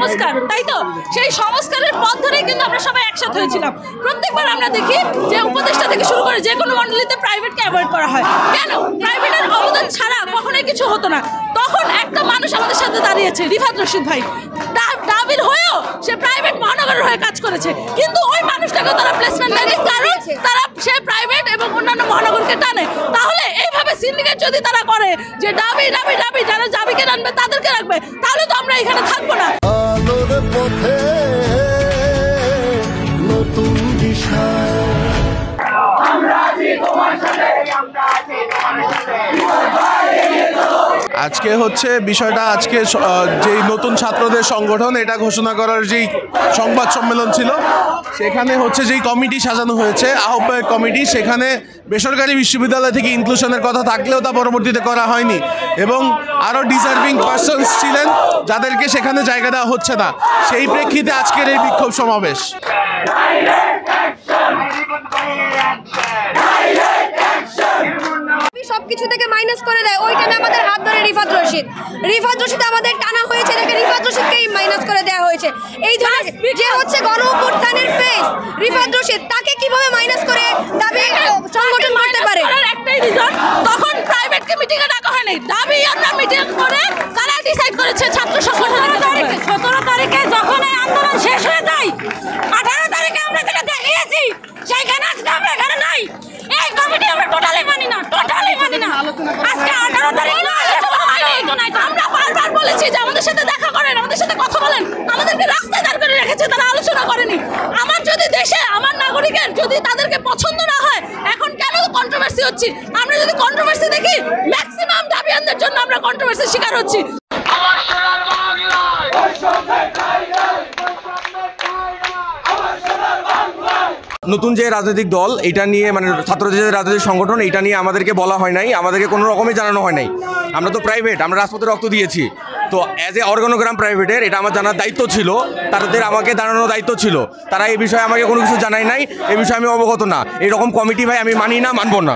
সংস্কার, তাই তো? সেই সংস্কারের পথ ধরেই কিন্তু আমরা সবাই একসাথে হয়েছিলাম। প্রত্যেকবার আমরা দেখি যে উপদেষ্টা থেকে শুরু করে যে কোনো মণ্ডলীতে প্রাইভেটকে অ্যাভয়েড করা হয়। কেন? প্রাইভেটের অবদান ছাড়া কখনোই কিছু হতো না। তখন একটা মানুষ আমাদের সাথে দাঁড়িয়েছে, রিফাত রশিদ ভাই, দাবির হয়েও সে প্রাইভেট মহানগরের হয়ে কাজ করেছে, কিন্তু ওই মানুষটাকে তারা প্লেসমেন্ট দেয়নি, কারণ তারা সে প্রাইভেট এবং অন্যান্য মহানগরকে টানে। তাহলে এইভাবে সিন্ডিকেট যদি তারা করে যে দাবি দাবি দাবি, যারা দাবিকে রাখবে তাদেরকে রাখবে, তাহলে তো আমরা এখানে থাকবো না। আজকে হচ্ছে বিষয়টা, আজকে যেই নতুন ছাত্রদের সংগঠন এটা ঘোষণা করার যেই সংবাদ সম্মেলন ছিল, সেখানে হচ্ছে যেই কমিটি সাজানো হয়েছে আহ্বায়ক কমিটি, সেখানে বেসরকারি বিশ্ববিদ্যালয় থেকে ইনক্লুশনের কথা থাকলেও তা পরবর্তীতে করা হয়নি এবং আরও ডিজার্ভিং পার্সনস ছিলেন যাদেরকে সেখানে জায়গা দেওয়া হচ্ছে না। সেই প্রেক্ষিতে আজকের এই বিক্ষোভ সমাবেশ। সবকিছু থেকে মাইনাস করে দেয়, ওই টাইমে আমাদের হাত ধরে রিফাত রশিদ আমাদের টানা হয়েছে, দেখে রিফাত রশিদকেই মাইনাস করে দেওয়া হয়েছে। এই ধরনের যে হচ্ছে গণ অভ্যুত্থানের ফেস রিফাত রশিদ, তাকে কিভাবে মাইনাস করে দাবি সংগঠন করতে পারে? একটাই রিজন, তখন প্রাইভেটকে মিটিংয়ে ডাকা হয়নি, দাবি আমরা মিটিং করে তারা ডিসাইড করেছে ছাত্র সংগঠন। 17 তারিখে যখন এই আন্দোলন শেষ হয়ে যায়, 18 তারিখে আমরা যেটা দেখিয়েছি সেইখানে আজকে আমরা এখানে নাই। এই কমিটি আমরা টোটালি মানি না। আজকে 18 তারিখ আমরা বারবার বলেছি যে আমাদের সাথে দেখা করেন, আমাদের সাথে কথা বলেন, আমাদেরকে রাস্তায় দাঁড় করে রেখেছে, তারা আলোচনা করেনি। আমার যদি দেশে আমার নাগরিকের যদি তাদেরকে পছন্দ না হয়, এখন কেন কন্ট্রোভার্সি হচ্ছে? আমরা যদি কন্ট্রোভার্সি দেখি, ম্যাক্সিমাম দাবিয়ানদের জন্য আমরা কন্ট্রোভার্সির শিকার হচ্ছি। নতুন যে রাজনৈতিক দল এটা নিয়ে, মানে ছাত্রদের যে রাজনৈতিক সংগঠন, এটা নিয়ে আমাদেরকে বলা হয় নাই, আমাদেরকে কোনো রকমই জানানো হয় নাই। আমরা তো প্রাইভেট, আমরা রাজপথে রক্ত দিয়েছি, তো অ্যাজ এ অর্গানোগ্রাম প্রাইভেটের এটা আমার জানার দায়িত্ব ছিল, তাদের আমাকে জানানোর দায়িত্ব ছিল। তারা এই বিষয়ে আমাকে কোনো কিছু জানায় নাই, এই বিষয়ে আমি অবগত না। এরকম কমিটি ভাই আমি মানি না, মানব না।